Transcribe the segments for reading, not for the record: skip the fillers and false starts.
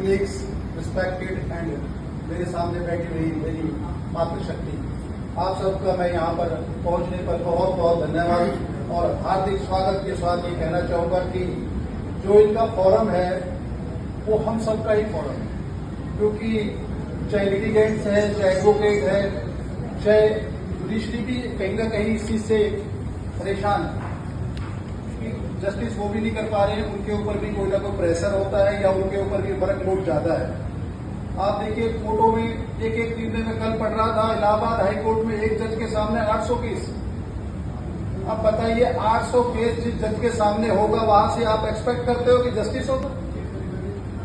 colleagues, respected and मेरे सामने बैठी हुई मेरी मातृशक्ति, आप सबका मैं यहाँ पर पहुँचने पर बहुत बहुत धन्यवाद और हार्दिक स्वागत के साथ ये कहना चाहूँगा कि जो इनका फोरम है वो हम सबका ही फोरम है, क्योंकि चाहे लिटिगेंट्स है, चाहे एडवोकेट है, चाहे जुडिशरी भी कहीं ना कहीं इस चीज से परेशान है, जस्टिस वो भी नहीं कर पा रहे हैं, उनके ऊपर भी कोई ना कोई प्रेशर होता है या उनके ऊपर भी वर्कलोड ज्यादा है। आप देखिए कोर्टों में एक दिन में कल पढ़ रहा था इलाहाबाद हाई कोर्ट में एक जज के सामने 800 केस। अब बताइए 800 केस जिस जज के सामने होगा वहां से आप एक्सपेक्ट करते हो कि जस्टिस होगा?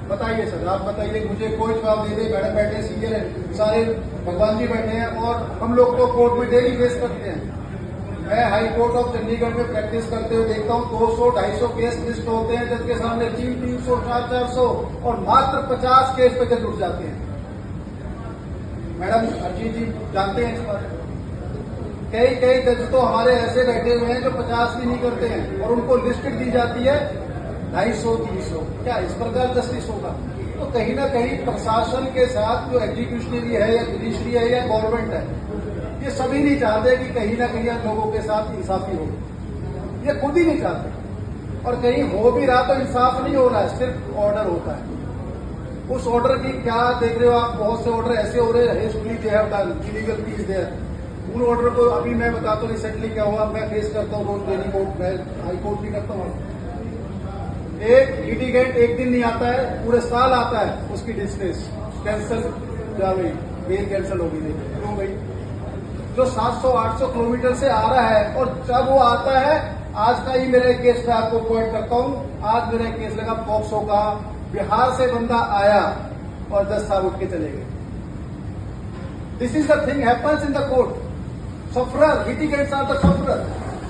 बताइए सर, आप बताइए, मुझे कोई जवाब दे दे। मैडम बैठे सीनियर है, सारे भगवान जी बैठे हैं और हम लोग को कोर्ट में डेली फेस करते हैं। मैं हाई कोर्ट ऑफ चंडीगढ़ में प्रैक्टिस करते हुए देखता हूँ 200-250 केस लिस्ट होते हैं जज के सामने, 300, 400 और मात्र 50 केस पे जज उठ जाते हैं। मैडम अजीत जी जानते हैं इस बारे में। कई जज तो हमारे ऐसे बैठे हुए हैं जो 50 भी नहीं करते हैं और उनको लिस्ट दी जाती है 250-300। क्या इस प्रकार जस्टिस होगा? तो कहीं ना कहीं प्रशासन के साथ जो एग्जीक्यूशनरी है या जुडिशरी है या गवर्नमेंट है, ये सभी नहीं चाहते कि कहीं ना कहीं लोगों के साथ इंसाफी हो। ये खुद ही नहीं चाहते और कहीं हो भी रहा तो इंसाफ नहीं हो रहा है, सिर्फ ऑर्डर होता है। उस ऑर्डर की क्या देख रहे हो आप? बहुत से ऑर्डर ऐसे हो रहे हैं इलीगल पीस देयर। उन ऑर्डर को अभी मैं बताता हूँ रिसेंटली क्या हुआ, मैं फेस करता हूँ रोज डेली कोर्ट, मैं हाई कोर्ट भी करता हूँ। एक लिटिगेंट एक दिन नहीं आता है, पूरे साल आता है, उसकी डिस्मिस कैंसिल जा गई, बेल कैंसिल हो गई। क्यों गई? जो 700-800 किलोमीटर से आ रहा है और जब वो आता है, आज का ही मेरा एक केस मैं आपको पॉइंट करता हूँ। आज मेरा एक केस लगा पॉक्सो का, बिहार से बंदा आया और 10 साल उठ के चले गए। This is the thing happens in the court. Sufferer, litigants are the sufferer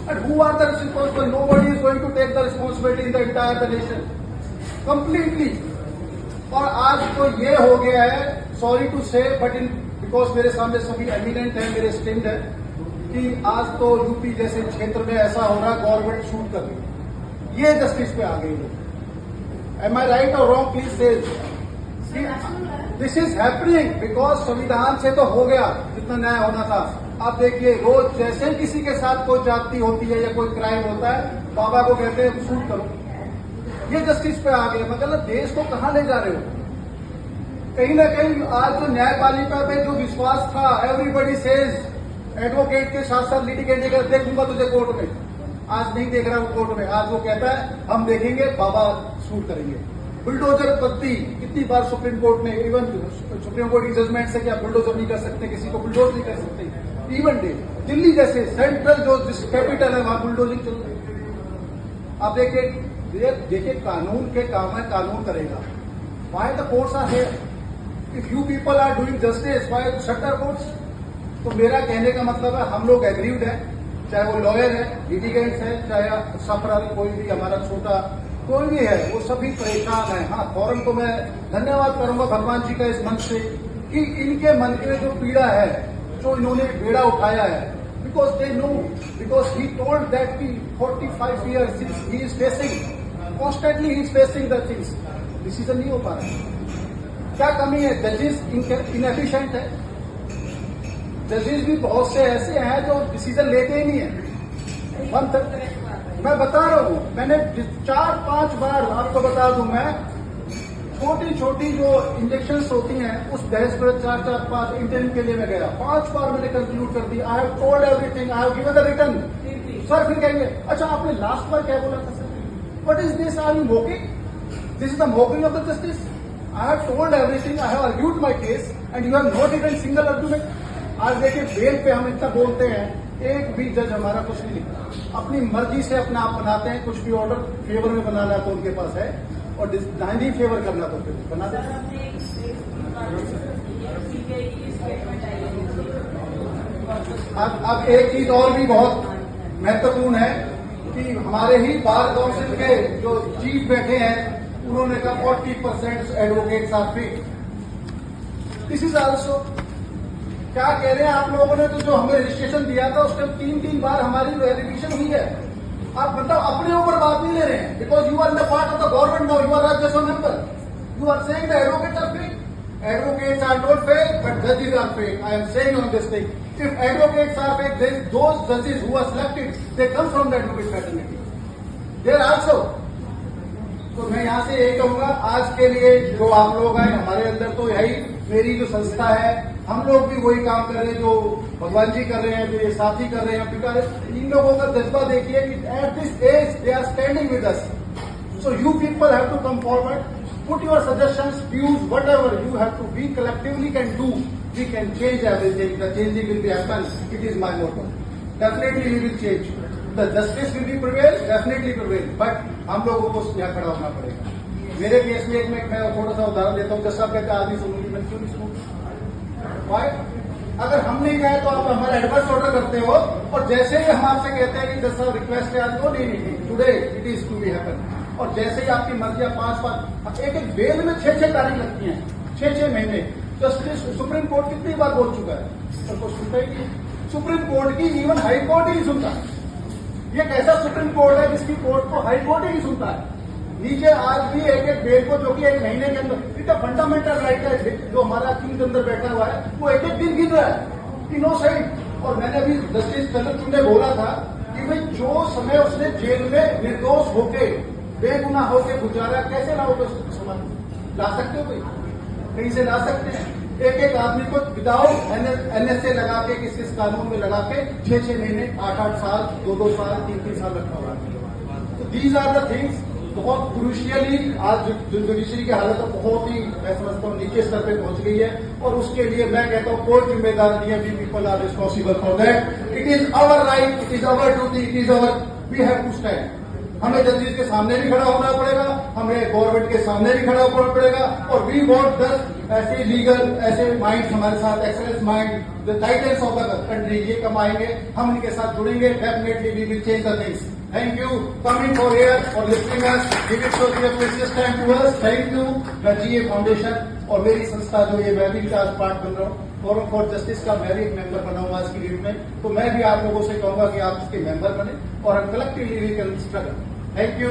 and who are the responsible? Nobody is going to take the responsibility in the entire nation completely। और आज तो ये हो गया है, सॉरी टू से but in because मेरे सामने सभी एमिनेंट है, मेरे स्टेट है, कि आज तो यूपी जैसे क्षेत्र में ऐसा हो रहा है गवर्नमेंट शूट कर रही, ये जस्टिस पे आ गई लोग। एम आई राइट और रॉन्ग? प्लीज से दिस इज हैपनिंग बिकॉज संविधान से तो हो गया जितना न्याय होना था। आप देखिए रोज जैसे किसी के साथ कोई जाति होती है या कोई क्राइम होता है, बाबा को कहते हैं शूट करो। ये जस्टिस पे आ गए। मतलब देश को कहां ले जा रहे हो? कहीं ना कहीं आज जो न्यायपालिका पे जो विश्वास था, एवरीबडी सेज एडवोकेट के साथ साथ लिटिगेंट अगर देखूंगा तुझे कोर्ट में, आज नहीं देख रहा हूं कोर्ट में। आज वो कहता है हम देखेंगे, बाबा शूट करेंगे। बुलडोजर पत्ती कितनी बार सुप्रीम कोर्ट में, इवन सुप्रीम कोर्ट की जजमेंट से क्या बुलडोजर नहीं कर सकते, किसी को बुलडोज नहीं कर सकते। इवन दिल्ली जैसे सेंट्रल जो कैपिटल है वहां बुलडोजिंग चल रही है। आप देखिए कानून के काम है, कानून करेगा। Why the courts are here? If you people are doing justice, why shut the courts? तो मेरा कहने का मतलब है हम लोग एग्रीव्ड है, चाहे वो लॉयर है, लिटिगेंट्स है, चाहे सफरर कोई भी हमारा छोटा कोई भी है, वो सभी परेशान है। हाँ, फौरन को मैं धन्यवाद करूंगा भगवान जी का इस मंच से कि इनके मन में जो पीड़ा है, जो इन्होंने बेड़ा उठाया है, because they know, because he told that की 45 years he is facing, constantly he is facing the things. Decision नहीं हो पा रहा। क्या कमी है? जजेस इनएफिशिएंट है। जजेस भी बहुत से ऐसे हैं जो डिसीजन लेते ही नहीं है। मैं बता रहा हूं, मैंने 4-5 बार आपको बता दूं, मैं छोटी जो इंजेक्शंस होती हैं उस बहस पर 4-5 इंटरव्यू के लिए मैं गया, 5 बार मैंने कंक्लूड कर दी। I have told everything, I have given the return. Sir फिर कहेंगे अच्छा आपने लास्ट बार क्या बोला था sir? What is this? Are you mocking? This is the mocking of the justice. I have told everything, I have argued my case and you have not even single argument. आज देखिए bell पे हम इतना बोलते हैं, एक भी जज हमारा कुछ नहीं लिखता, अपनी मर्जी से अपना आप बनाते हैं। कुछ भी ऑर्डर फेवर में बनाना तो उनके पास है और नहीं फेवर करना तो फिर बना देते हैं। अब एक चीज और भी बहुत महत्वपूर्ण है कि हमारे ही बार काउंसिल के जो चीफ बैठे हैं, उन्होंने कहा 40% advocates are fake. This is also क्या कह रहे हैं आप लोगों ने? तो जो हमें रजिस्ट्रेशन दिया था उसके 3 बार हमारी वेरिफिकेशन हुई है। आप मतलब अपने ऊपर बात नहीं ले रहे हैं, because you are in the part of the government now, you are Rajya Sabha member, you You are saying the advocates are fake. Advocates are not fake, but judges are fake. I am saying on this thing. If advocates are fake, then those judges who are selected, they come from the advocate fraternity. They are also. तो मैं यहाँ से यही कहूंगा, आज के लिए जो आप लोग आए, हमारे अंदर तो यही मेरी जो संस्था है, हम लोग भी वही काम कर रहे हैं जो भगवान जी कर रहे हैं, जो ये साथी कर रहे हैं। बिकॉज इन लोगों का जज्बा देखिए कि at this age they are standing with us. So you people have to come forward, put your suggestions, views, whatever you have to be collectively can do. We can change everything. The changing will be happen. It is my motto. Definitely we will change. The justice will be prevail, definitely prevail. But हम लोगों को यहाँ खड़ा होना पड़ेगा. मेरे case में मैं थोड़ा सा उदाहरण देता हूँ. जब सब कहते आदमी सुनूंगी, मैं क्यों नहीं सुनूंगी? Why? अगर हम नहीं कहे तो आप हमारा एडवांस ऑर्डर करते हो, और जैसे ही हम आपसे कहते हैं कि जैसा रिक्वेस्ट है आज, नहीं, today it is to be happen. और जैसे ही आपकी मर्जियां 5 एक बेल में 6 तारीख लगती हैं, 6 महीने. जस्टिस सुप्रीम कोर्ट कितनी बार बोल चुका है, और कुछ सुनता ही नहीं. सुप्रीम कोर्ट की इवन हाई कोर्ट ही नहीं सुनता. ये कैसा सुप्रीम कोर्ट है जिसकी कोर्ट को हाई कोर्ट ही नहीं सुनता है. नीचे आज भी एक बेल को, जो कि 1 महीने के अंदर, इतना फंडामेंटल राइट है जो हमारा किंग के अंदर बैठा हुआ है, वो एक दिन गिन रहा है कि नो साइड. और मैंने अभी जस्टिस चंद्रचूड़ ने बोला था कि भाई जो समय उसने जेल में निर्दोष होके, बेगुनाह होके गुजारा, कैसे लाओगे समाज? ला सकते हो भाई? कहीं से ला सकते हैं? एक आदमी को विदाउट एनएसए लगा के, किस कानून में लगा के 6 महीने, 8 साल, 2 साल, 3 साल रखा हुआ है. तो दीज आर द थिंग्स. बहुत क्रूशियली आज जुडिशरी की हालत तो बहुत ही, मैं समझता हूँ, नीचे स्तर पे पहुंच गई है. और उसके लिए मैं कहता हूँ कोई जिम्मेदार नहीं है. We people are responsible for that. It is our right, it is our duty, it is our, we have to stand. हमें जस्टिस के सामने भी खड़ा होना पड़ेगा, हमें गवर्नमेंट के सामने भी खड़ा होना पड़ेगा. और वी वॉन्ट दस ऐसे लीगल, ऐसे माइंड हमारे साथ, excellence mind, the titles of the country, ये कमाएंगे, हम इनके साथ जुड़ेंगे. Definitely we will change the things. Thank you coming for here, for listening us, giving so much precious time to us. Thank you the GA Foundation और मेरी संस्था जो ये मैं भी आज पार्ट बन रहा हूँ, फोरम फॉर जस्टिस का मैं भी एक मेंबर बना हुआ आज की डेट में. तो मैं भी आप लोगों से कहूंगा कि आप इसके मेंबर बने और हम collectively we can struggle. Thank you.